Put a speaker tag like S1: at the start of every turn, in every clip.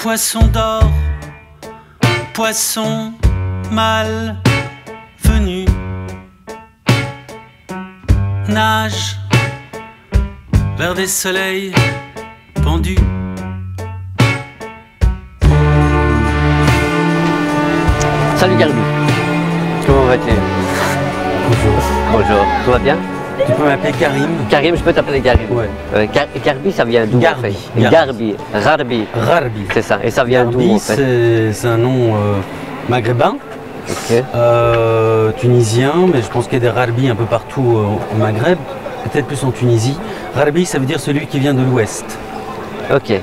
S1: Poisson d'or, poisson mal venu, nage vers des soleils pendus.
S2: Salut Garbi, comment vas-tu?
S3: Bonjour.
S2: Bonjour, tout va bien?
S3: Tu peux m'appeler Karim?
S2: Karim, je peux t'appeler Karim.
S3: Ouais.
S2: Garbi, ça vient d'où en fait?
S3: Garbi.
S2: Rarbi.
S3: Rarbi.
S2: C'est ça, et ça vient d'où en fait?
S3: C'est un nom maghrébin,
S2: Ok.
S3: tunisien, mais je pense qu'il y a des Rarbi un peu partout au Maghreb, peut-être plus en Tunisie. Rarbi, ça veut dire celui qui vient de l'ouest.
S2: Ok.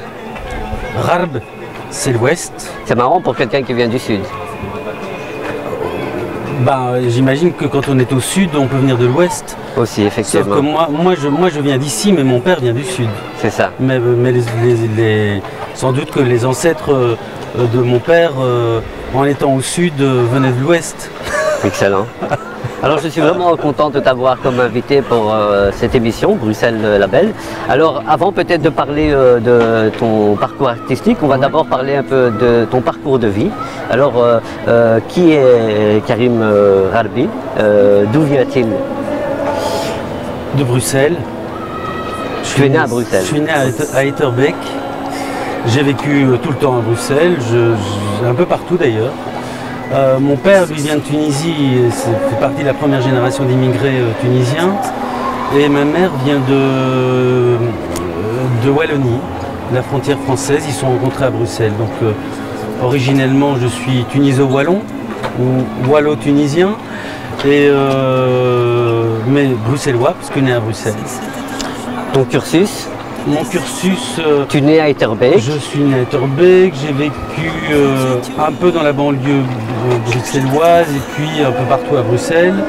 S3: Rarb, c'est l'ouest.
S2: C'est marrant pour quelqu'un qui vient du sud.
S3: Ben, j'imagine que quand on est au sud, on peut venir de l'ouest.
S2: Aussi,
S3: Sauf
S2: effectivement.
S3: que moi je viens d'ici, mais mon père vient du sud.
S2: C'est ça.
S3: Mais sans doute que les ancêtres de mon père, en étant au sud, venaient de l'ouest.
S2: Excellent. Alors je suis vraiment content de t'avoir comme invité pour cette émission, Bruxelles la Belle. Alors avant peut-être de parler de ton parcours artistique, on va d'abord parler un peu de ton parcours de vie. Alors qui est Karim Rarbi? D'où vient-il?
S3: De Bruxelles.
S2: Tu es né à Bruxelles?
S3: Je suis né à Etterbeek. J'ai vécu tout le temps à Bruxelles, un peu partout d'ailleurs. Mon père, lui, vient de Tunisie, fait partie de la première génération d'immigrés tunisiens. Et ma mère vient de Wallonie, de la frontière française. Ils se sont rencontrés à Bruxelles. Donc, originellement, je suis tuniso-wallon ou wallo-tunisien, mais bruxellois, parce que né à Bruxelles.
S2: Ton cursus?
S3: Mon cursus...
S2: Tu es né à Etterbeek?
S3: Je suis né à Etterbeek, j'ai vécu un peu dans la banlieue bruxelloise et puis un peu partout à Bruxelles.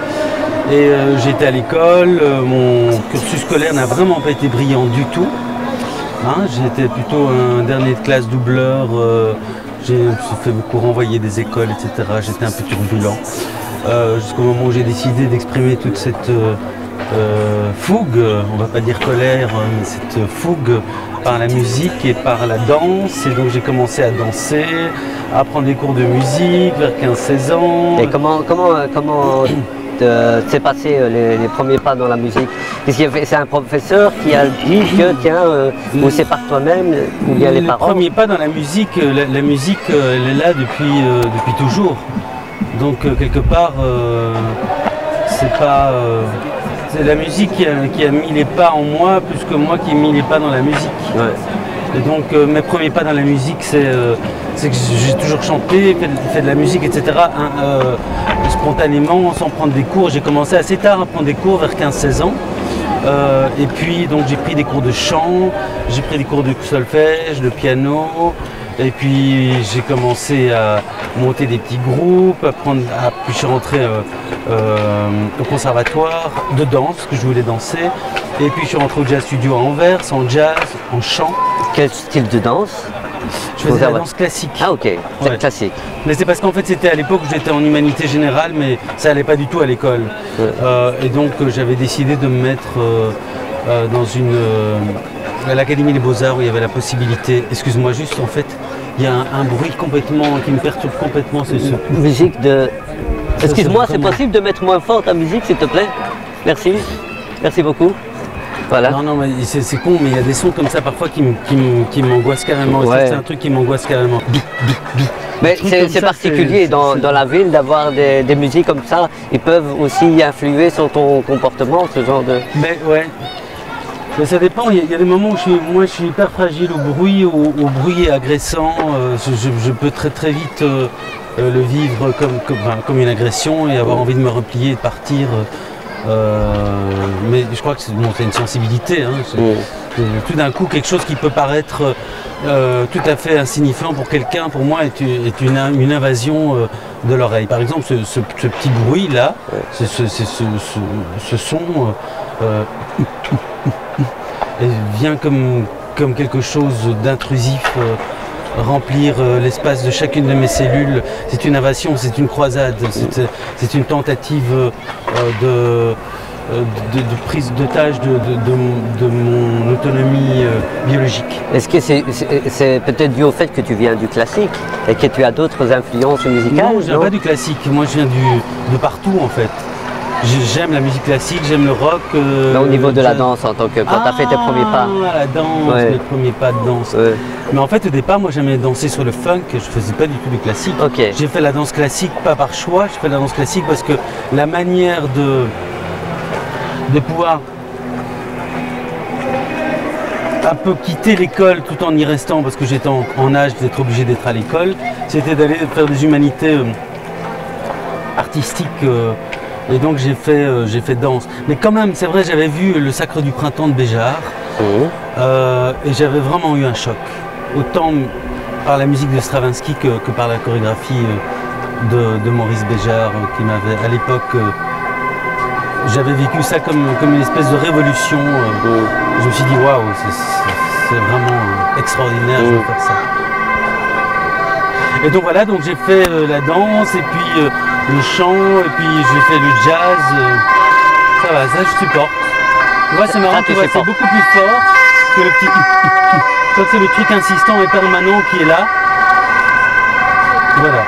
S3: Et j'étais à l'école, mon cursus scolaire n'a vraiment pas été brillant du tout. Hein, j'étais plutôt un dernier de classe doubleur, j'ai fait beaucoup renvoyer des écoles, etc. J'étais un peu turbulent. Jusqu'au moment où j'ai décidé d'exprimer toute cette... fougue, on va pas dire colère, mais cette fougue par la musique et par la danse. Et donc j'ai commencé à danser, à prendre des cours de musique vers 15-16 ans.
S2: Et comment s'est passé les premiers pas dans la musique? C'est un professeur qui a dit que tiens, ou c'est par toi-même, ou bien les parents?
S3: Les premiers pas dans la musique, la musique elle est là depuis toujours. Donc quelque part, c'est pas... c'est la musique qui a mis les pas en moi, plus que moi qui ai mis les pas dans la musique. Ouais. Et donc mes premiers pas dans la musique, c'est que j'ai toujours chanté, fait de la musique, etc. Spontanément, sans prendre des cours. J'ai commencé assez tard à prendre des cours, vers 15-16 ans. Et puis donc j'ai pris des cours de chant, j'ai pris des cours de solfège, de piano. Et puis j'ai commencé à monter des petits groupes, puis je suis rentré au conservatoire de danse, parce que je voulais danser. Et puis je suis rentré au Jazz Studio à Anvers, en jazz, en chant.
S2: Quel style de danse?
S3: Je faisais la danse classique.
S2: Ah ok, c'est
S3: ouais.
S2: Classique.
S3: Mais c'est parce qu'en fait c'était à l'époque où j'étais en humanité générale, mais ça allait pas du tout à l'école. Ouais. Et donc j'avais décidé de me mettre à l'Académie des Beaux-Arts où il y avait la possibilité, excuse-moi juste en fait, il y a un bruit qui me perturbe complètement.
S2: Musique de... Excuse-moi, c'est possible de mettre moins fort ta musique s'il te plaît? Merci, merci beaucoup. Voilà.
S3: Non, mais c'est con, mais il y a des sons comme ça parfois qui m'angoissent carrément. Ouais. C'est un truc qui m'angoisse carrément.
S2: Mais c'est particulier dans la ville d'avoir des musiques comme ça. Ils peuvent aussi influer sur ton comportement, ce genre de...
S3: Mais ouais. Mais ça dépend, il y a des moments où je suis hyper fragile au bruit agressant. Je peux très vite le vivre comme une agression et avoir envie de me replier et de partir. Mais je crois que c'est une sensibilité. Hein, tout d'un coup, quelque chose qui peut paraître tout à fait insignifiant pour quelqu'un, pour moi, est une invasion de l'oreille. Par exemple, ce petit bruit-là, ce son... vient comme quelque chose d'intrusif, remplir l'espace de chacune de mes cellules. C'est une invasion, c'est une croisade, c'est une tentative de prise d'otage de mon autonomie biologique.
S2: Est-ce que c'est peut-être dû au fait que tu viens du classique et que tu as d'autres influences musicales?
S3: Non, je viens pas du classique, moi je viens de partout en fait. J'aime la musique classique, j'aime le rock.
S2: Là, au niveau de la danse, en tant que quand tu as fait tes premiers pas.
S3: La danse,
S2: Ouais.
S3: les premiers pas de danse.
S2: Ouais.
S3: Mais en fait, au départ, moi j'aimais danser sur le funk, je faisais pas du tout du classique.
S2: Ok.
S3: J'ai fait la danse classique pas par choix, j'ai fait la danse classique parce que la manière de pouvoir un peu quitter l'école tout en y restant, parce que j'étais en âge d'être obligé d'être à l'école, c'était d'aller faire des humanités artistiques. Et donc j'ai fait danse. Mais quand même, c'est vrai, j'avais vu le Sacre du Printemps de Béjart et j'avais vraiment eu un choc. Autant par la musique de Stravinsky que par la chorégraphie de Maurice Béjart qui m'avait, à l'époque, j'avais vécu ça comme une espèce de révolution. Je me suis dit, waouh, c'est vraiment extraordinaire, je vais faire ça. Et donc voilà, donc j'ai fait la danse et puis le chant et puis j'ai fait le jazz. Ça va, ça je supporte. Tu vois, c'est marrant, tu vois, c'est beaucoup plus fort que le petit je crois que c'est le truc insistant et permanent qui est là. Voilà.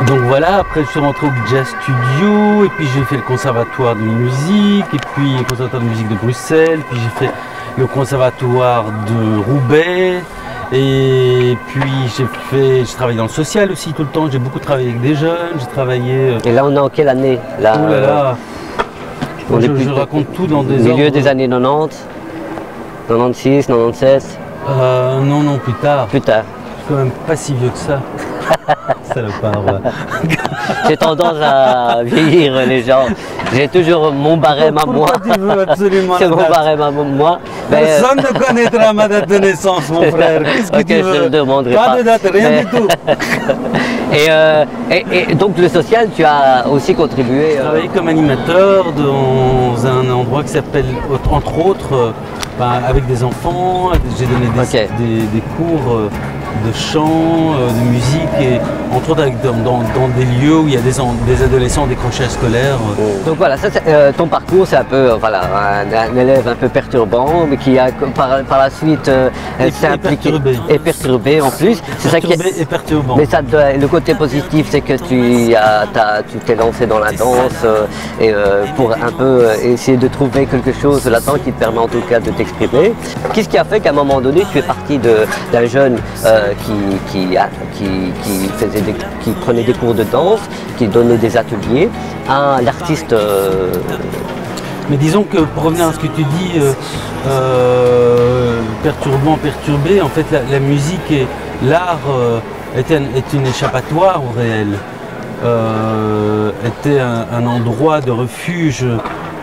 S3: Donc voilà, après je suis rentré au Jazz Studio et puis j'ai fait le conservatoire de musique et puis le conservatoire de musique de Bruxelles, puis j'ai fait le conservatoire de Roubaix et puis j'ai travaillé dans le social aussi tout le temps, j'ai beaucoup travaillé avec des jeunes, j'ai travaillé...
S2: Et là on est en quelle année là,
S3: oh là là, je raconte tout dans des
S2: milieu
S3: ordres.
S2: des années 90, 96, 96
S3: Non, non, plus tard.
S2: Plus tard.
S3: Je suis quand même pas si vieux que ça. Salopard, ouais.
S2: J'ai tendance à vieillir les gens. J'ai toujours mon barème à moi.
S3: Pourquoi tu veux absolument
S2: C'est
S3: la
S2: mon
S3: date?
S2: barème à moi. Mais,
S3: Personne ne connaîtra ma date de naissance, mon frère. Qu'est-ce que
S2: ok,
S3: tu
S2: je
S3: veux?
S2: te le demanderai
S3: Pas
S2: pas.
S3: de date, rien
S2: Mais-
S3: du tout.
S2: et donc le social, tu as aussi contribué.
S3: J'ai travaillé comme animateur dans un endroit qui s'appelle, entre autres, avec des enfants. J'ai donné
S2: Ok.
S3: des cours de chant, de musique, et entre autres dans des lieux où il y a des adolescents en décrochage scolaire.
S2: Donc voilà, ça, ton parcours, c'est un peu voilà, un élève un peu perturbant, mais qui a par la suite s'est impliqué et perturbé en plus. C'est ça qui est-
S3: Perturbé et perturbant.
S2: Mais ça, le côté positif, c'est que tu t'es lancé dans la danse et pour un peu essayer de trouver quelque chose là-dedans qui te permet en tout cas de t'exprimer. Qu'est-ce qui a fait qu'à un moment donné, tu es parti d'un jeune qui prenait des cours de danse, qui donnait des ateliers, à l'artiste
S3: Mais disons que pour revenir à ce que tu dis, perturbant, perturbé, en fait la musique et l'art est une échappatoire au réel, était un endroit de refuge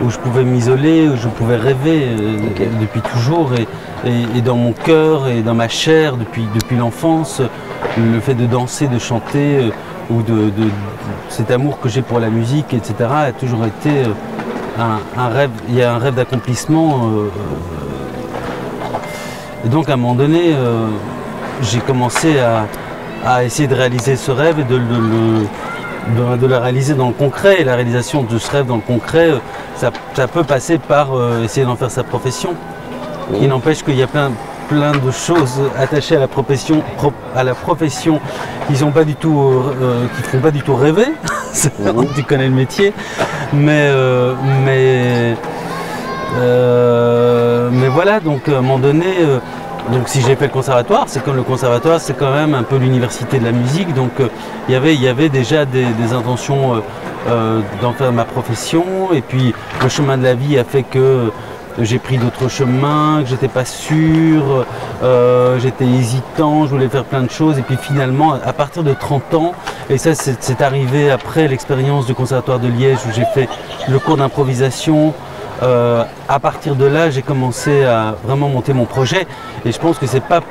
S3: où je pouvais m'isoler, où je pouvais rêver depuis toujours et dans mon cœur et dans ma chair depuis l'enfance, le fait de danser, de chanter ou de cet amour que j'ai pour la musique, etc. a toujours été un rêve, il y a un rêve d'accomplissement. Et donc à un moment donné, j'ai commencé à essayer de réaliser ce rêve et de le réaliser dans le concret. Et la réalisation de ce rêve dans le concret, ça peut passer par essayer d'en faire sa profession. Il n'empêche qu'il y a plein de choses attachées à la profession qui sont pas du tout, qui font pas du tout rêver. Tu connais le métier, mais voilà. Donc à un moment donné, donc si j'ai fait le conservatoire, c'est comme le conservatoire, c'est quand même un peu l'université de la musique. Donc il y avait déjà des intentions d'en faire ma profession. Et puis le chemin de la vie a fait que j'ai pris d'autres chemins, que j'étais pas sûr, j'étais hésitant, je voulais faire plein de choses. Et puis finalement, à partir de 30 ans, et ça c'est arrivé après l'expérience du Conservatoire de Liège où j'ai fait le cours d'improvisation, à partir de là, j'ai commencé à vraiment monter mon projet. Et je pense que c'est pas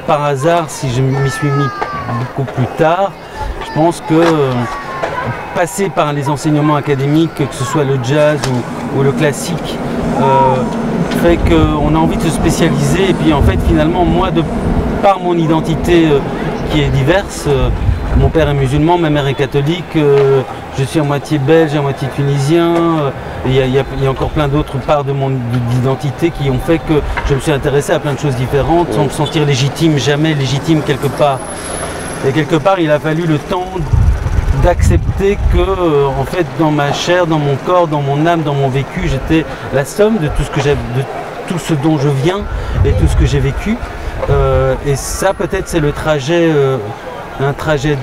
S3: par hasard si je m'y suis mis beaucoup plus tard. Je pense que passer par les enseignements académiques, que ce soit le jazz ou le classique, fait qu'on a envie de se spécialiser. Et puis en fait finalement moi, par mon identité qui est diverse, mon père est musulman, ma mère est catholique, je suis à moitié belge, à moitié tunisien. Il y a encore plein d'autres parts de mon identité qui ont fait que je me suis intéressé à plein de choses différentes sans me sentir légitime, jamais légitime quelque part. Et quelque part, il a fallu le temps d'accepter que, en fait, dans ma chair, dans mon corps, dans mon âme, dans mon vécu, j'étais la somme de tout ce que j'ai, de tout ce dont je viens et tout ce que j'ai vécu. Et ça, peut-être, c'est le trajet, un trajet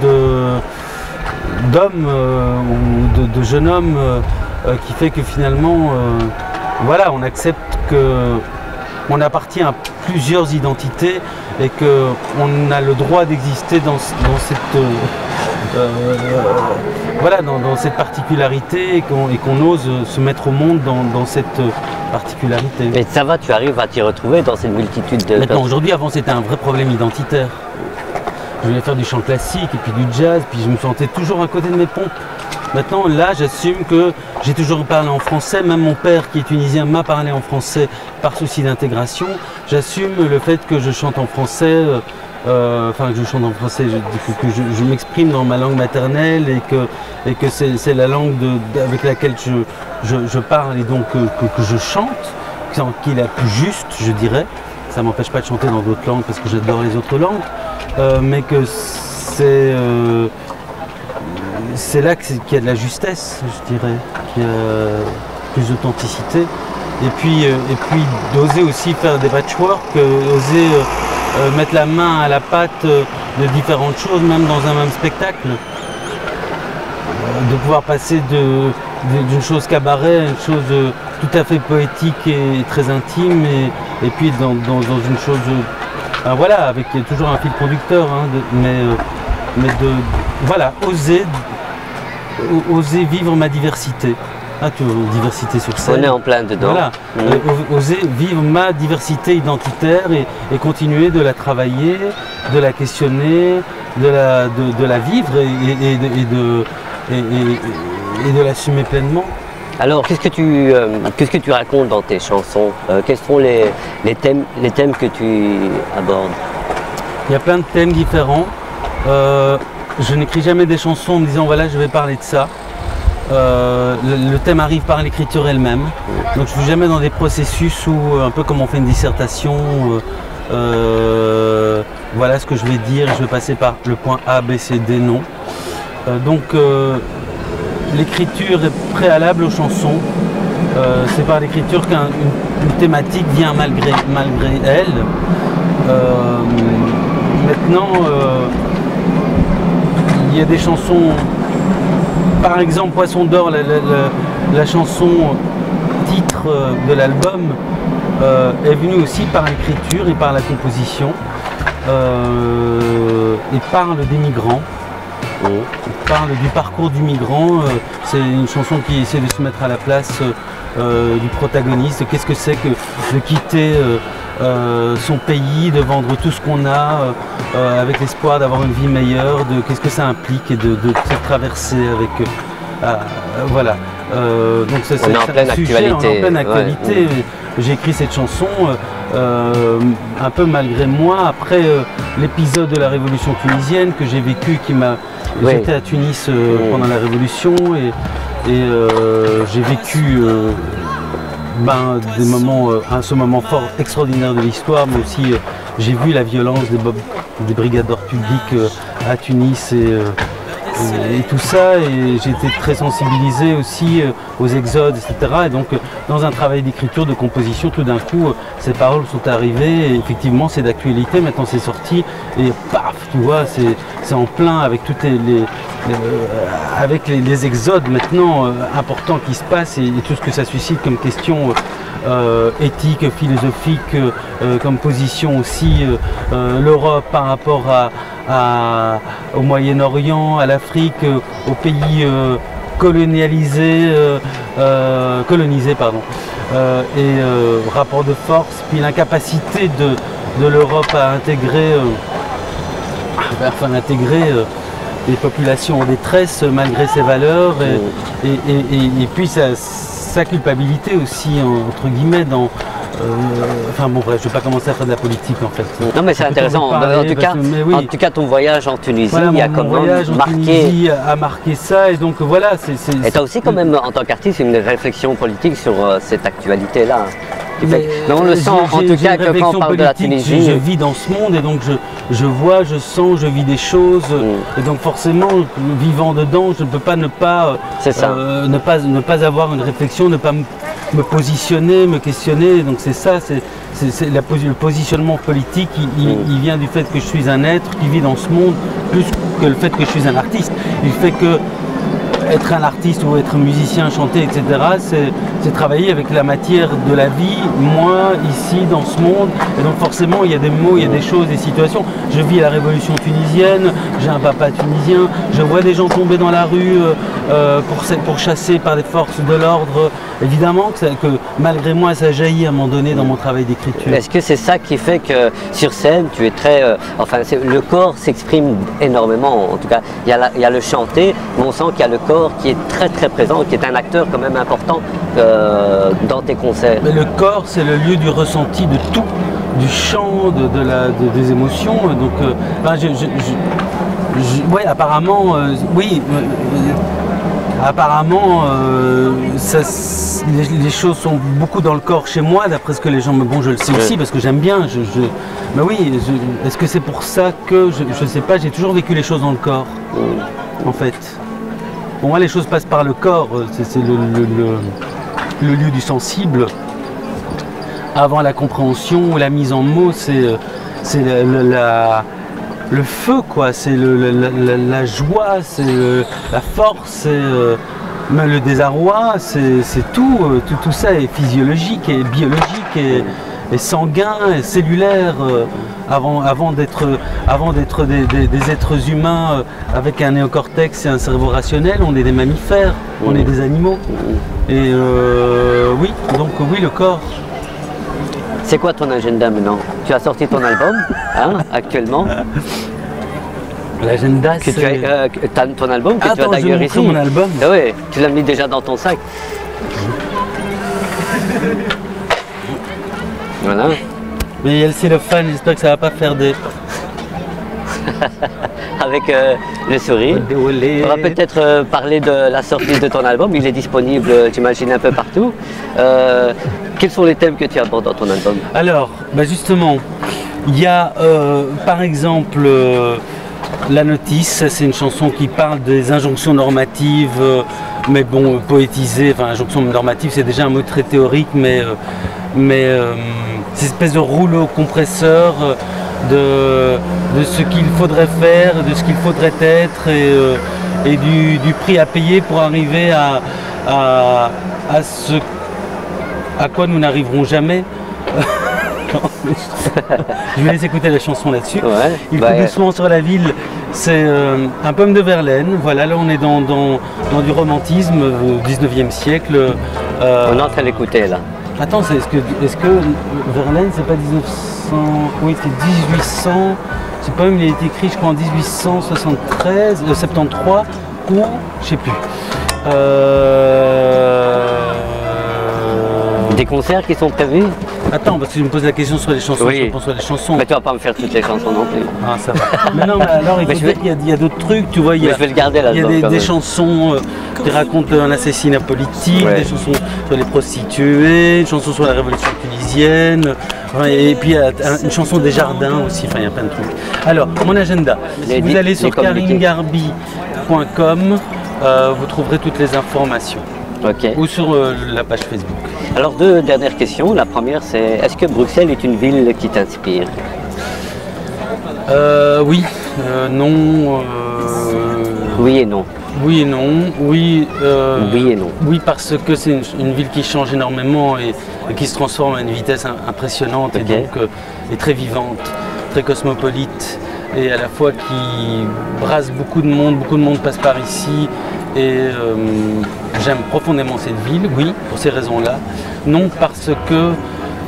S3: d'homme ou de jeune homme qui fait que finalement, voilà, on accepte que on appartient à plusieurs identités et qu'on a le droit d'exister dans cette voilà, dans cette particularité et qu'on ose se mettre au monde dans cette particularité.
S2: Mais ça va, tu arrives à t'y retrouver dans cette multitude de...
S3: Maintenant, aujourd'hui, avant, c'était un vrai problème identitaire. Je voulais faire du chant classique et puis du jazz, puis je me sentais toujours à côté de mes pompes. Maintenant, là, j'assume que j'ai toujours parlé en français. Même mon père, qui est tunisien, m'a parlé en français par souci d'intégration. J'assume le fait que je chante en français, enfin, que je chante en français, que je m'exprime dans ma langue maternelle et que c'est la langue avec laquelle je parle et donc que je chante, qui est la plus juste, je dirais. Ça ne m'empêche pas de chanter dans d'autres langues parce que j'adore les autres langues, mais que c'est là qu'il y a de la justesse, je dirais, qu'il y a plus d'authenticité. Et puis d'oser aussi faire des patchwork, oser mettre la main à la pâte de différentes choses, même dans un même spectacle. De pouvoir passer d'une chose cabaret à une chose tout à fait poétique et très intime, et puis dans une chose, voilà, avec toujours un fil conducteur, hein, mais de voilà, oser vivre ma diversité. Ah, diversité sur scène.
S2: On est en plein dedans.
S3: Voilà. Oser vivre ma diversité identitaire et continuer de la travailler, de la questionner, de la vivre et de l'assumer pleinement.
S2: Alors, qu'est-ce que tu racontes dans tes chansons? Quels sont les thèmes que tu abordes?
S3: Il y a plein de thèmes différents. Je n'écris jamais des chansons en me disant voilà, je vais parler de ça. Le thème arrive par l'écriture elle-même. Donc je ne suis jamais dans des processus où, un peu comme on fait une dissertation, voilà ce que je vais dire, je vais passer par le point A, B, C, D, non. Donc l'écriture est préalable aux chansons. C'est par l'écriture qu'une thématique vient malgré elle. Maintenant, il y a des chansons, par exemple Poisson d'or, la chanson titre de l'album est venue aussi par l'écriture et par la composition et parle des migrants. Parle du parcours du migrant. C'est une chanson qui essaie de se mettre à la place du protagoniste. Qu'est-ce que c'est que de quitter son pays, de vendre tout ce qu'on a avec l'espoir d'avoir une vie meilleure, qu'est-ce que ça implique et de se traverser avec... voilà. Donc c'est un sujet en pleine actualité. Ouais. J'ai écrit cette chanson un peu malgré moi, après l'épisode de la révolution tunisienne que j'ai vécu, j'étais à Tunis pendant la révolution et j'ai vécu des moments, ce moment fort, extraordinaire de l'histoire, mais aussi j'ai vu la violence des brigades d'ordre public à Tunis et tout ça, et j'ai été très sensibilisé aussi aux exodes, etc. Et donc dans un travail d'écriture, de composition, tout d'un coup ces paroles sont arrivées et effectivement c'est d'actualité, maintenant c'est sorti et paf, tu vois, c'est en plein avec toutes les exodes maintenant importants qui se passent et tout ce que ça suscite comme question éthique, philosophique, comme position aussi, l'Europe par rapport au Moyen-Orient, à l'Afrique, aux pays colonisés, et rapport de force, puis l'incapacité de l'Europe à intégrer, des populations en détresse malgré ses valeurs, et puis sa culpabilité aussi, entre guillemets, enfin bon bref, je ne vais pas commencer à faire de la politique en fait.
S2: Non mais c'est intéressant,
S3: Oui.
S2: En tout cas ton voyage en Tunisie
S3: Voilà,
S2: a
S3: mon
S2: quand même
S3: voyage en Tunisie a marqué ça et donc voilà.
S2: Et tu as aussi quand même en tant qu'artiste une réflexion politique sur cette actualité-là. Mais on le sent en tout cas que quand on parle de la Tunisie.
S3: Je vis dans ce monde et donc je vois, je sens, je vis des choses et donc forcément vivant dedans, je ne peux pas ne pas avoir une réflexion, ne pas me positionner, me questionner. Donc c'est ça, le positionnement politique, il vient du fait que je suis un être qui vit dans ce monde plus que le fait que je suis un artiste. Il fait que être un artiste ou être musicien, chanter, etc., c'est travailler avec la matière de la vie, moi, ici, dans ce monde. Et donc forcément, il y a des mots, il y a des choses, des situations. Je vis la révolution tunisienne, j'ai un papa tunisien, je vois des gens tomber dans la rue pour chasser par des forces de l'ordre. Évidemment que malgré moi, ça jaillit à un moment donné dans mon travail d'écriture.
S2: Est-ce que c'est ça qui fait que sur scène, tu es très... le corps s'exprime énormément, en tout cas. Il y a le chanter, mais on sent qu'il y a le corps qui est très très présent, qui est un acteur quand même important dans tes concerts.
S3: Mais le corps, c'est le lieu du ressenti de tout, du chant, des émotions. Donc, ouais, apparemment, oui. Apparemment, les choses sont beaucoup dans le corps chez moi, d'après ce que les gens me... Bon, je le sais aussi parce que j'aime bien. Mais oui, est-ce que c'est pour ça que... Je ne sais pas, j'ai toujours vécu les choses dans le corps, en fait. Pour moi, les choses passent par le corps, c'est le lieu du sensible. Avant la compréhension ou la mise en mots, c'est le feu, quoi. C'est la joie, c'est la force, c'est le désarroi, c'est tout. Tout ça est physiologique et biologique et sanguin et cellulaire. Avant d'être des êtres humains avec un néocortex et un cerveau rationnel, on est des mammifères, on est des animaux. Et oui, donc oui, le corps.
S2: C'est quoi ton agenda maintenant? Tu as sorti ton album, hein, actuellement.
S3: L'agenda, c'est...
S2: ton album que tu as d'ailleurs ici.
S3: Mon album.
S2: Ah oui, tu l'as mis déjà dans ton sac. Voilà.
S3: Mais il y a le cellophane, j'espère que ça va pas faire des...
S2: Avec le sourire. On va peut-être parler de la sortie de ton album. Il est disponible, j'imagine, un peu partout. Quels sont les thèmes que tu abordes dans ton album?
S3: Alors, justement, il y a par exemple La Notice. C'est une chanson qui parle des injonctions normatives, mais bon, poétisées. Enfin, injonction normative, c'est déjà un mot très théorique, mais cette espèce de rouleau compresseur de ce qu'il faudrait faire, de ce qu'il faudrait être et du prix à payer pour arriver à ce à quoi nous n'arriverons jamais. Je vais laisser écouter la chanson là-dessus.
S2: Ouais,
S3: Il faut doucement sur la ville, c'est un poème de Verlaine. Voilà, là on est dans du romantisme au 19e siècle.
S2: On est en train d'écouter là.
S3: Attends, est-ce que Verlaine, c'est pas 1900... Oui, c'est 1800... Ce poème, il a été écrit, je crois, en 1873, 73, ou... je sais plus.
S2: Des concerts qui sont prévus?
S3: Attends, parce que tu me poses la question sur les chansons,
S2: oui.
S3: Je réponds sur les chansons.
S2: Mais tu vas pas me faire toutes les chansons non plus.
S3: Ah, ça va. Mais non, mais alors, il faut dire qu'il y a d'autres trucs, tu vois.
S2: Je vais le garder là.
S3: Il y a des chansons qui racontent un assassinat politique, des chansons sur les prostituées, une chanson sur la révolution tunisienne, et puis une chanson des jardins aussi, enfin, il y a plein de trucs. Alors, mon agenda. Si vous allez sur karimgarbi.com, vous trouverez toutes les informations.
S2: Okay.
S3: Ou sur la page Facebook.
S2: Alors, deux dernières questions. La première, c'est est-ce que Bruxelles est une ville qui t'inspire?
S3: Oui, non.
S2: Oui et non.
S3: Oui et non. Oui,
S2: oui et non.
S3: Oui, parce que c'est une ville qui change énormément et qui se transforme à une vitesse impressionnante et donc est très vivante, très cosmopolite et à la fois qui brasse beaucoup de monde passe par ici. Et j'aime profondément cette ville, oui, pour ces raisons-là. Non, parce que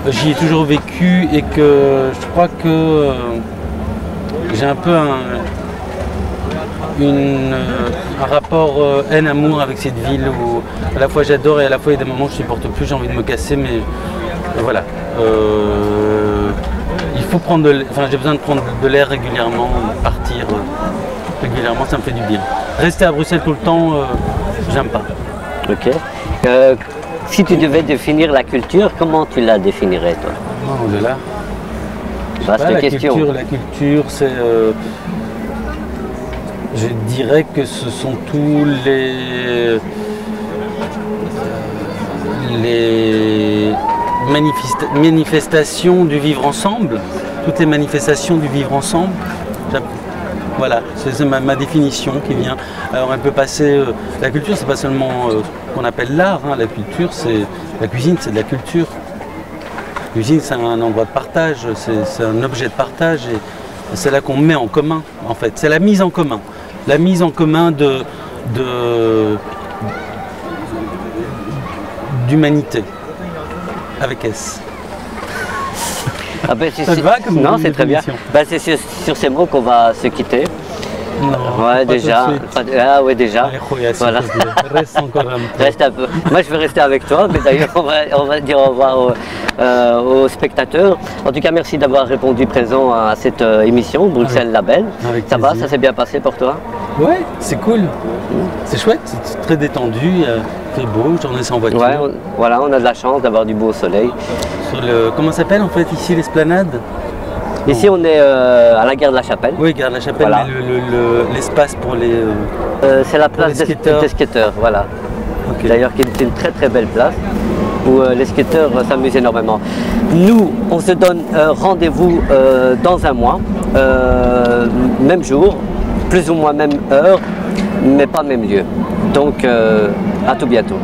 S3: j'y ai toujours vécu et que je crois que j'ai un peu un rapport haine-amour avec cette ville où à la fois j'adore et à la fois il y a des moments où je ne supporte plus, j'ai envie de me casser, mais voilà. Il faut prendre j'ai besoin de prendre de l'air régulièrement, partir régulièrement, ça me fait du bien. Rester à Bruxelles tout le temps, j'aime pas.
S2: Ok. Si tu devais définir la culture, comment tu la définirais toi?
S3: Oh là là.
S2: Vaste question.
S3: La culture, c'est... je dirais que ce sont tous les manifestations du vivre ensemble, toutes les manifestations du vivre ensemble. Voilà, c'est ma définition qui vient. Alors elle peut passer... la culture, c'est pas seulement ce qu'on appelle l'art, hein. La culture, c'est... La cuisine, c'est de la culture. La cuisine, c'est un endroit de partage, c'est un objet de partage et c'est là qu'on met en commun, en fait. C'est la mise en commun. La mise en commun d'humanité, avec S.
S2: Ah ben,
S3: Ça te va comme
S2: non, c'est très bien. Ben, c'est sur ces mots qu'on va se quitter.
S3: Non,
S2: ouais, déjà. Ah ouais, déjà.
S3: Voilà. Reste encore un peu.
S2: Reste un peu. Moi, je vais rester avec toi, mais d'ailleurs, on va dire au revoir aux spectateurs. En tout cas, merci d'avoir répondu présent à cette émission, Bruxelles la Belle. Ça va, ça s'est bien passé pour toi?
S3: Ouais, c'est cool. C'est chouette, c'est très détendu, il fait beau, journée sans voiture.
S2: Ouais, voilà, on a de la chance d'avoir du beau soleil.
S3: Sur comment ça s'appelle en fait ici l'esplanade?
S2: Ici, on est à la gare de la Chapelle.
S3: Oui, gare de la Chapelle, voilà. Mais l'espace pour les...
S2: c'est la place des skateurs, voilà. Okay. D'ailleurs, qui est une très très belle place où les skateurs s'amusent énormément. Nous, on se donne rendez-vous dans un mois, même jour, plus ou moins même heure, mais pas même lieu. Donc, à tout bientôt.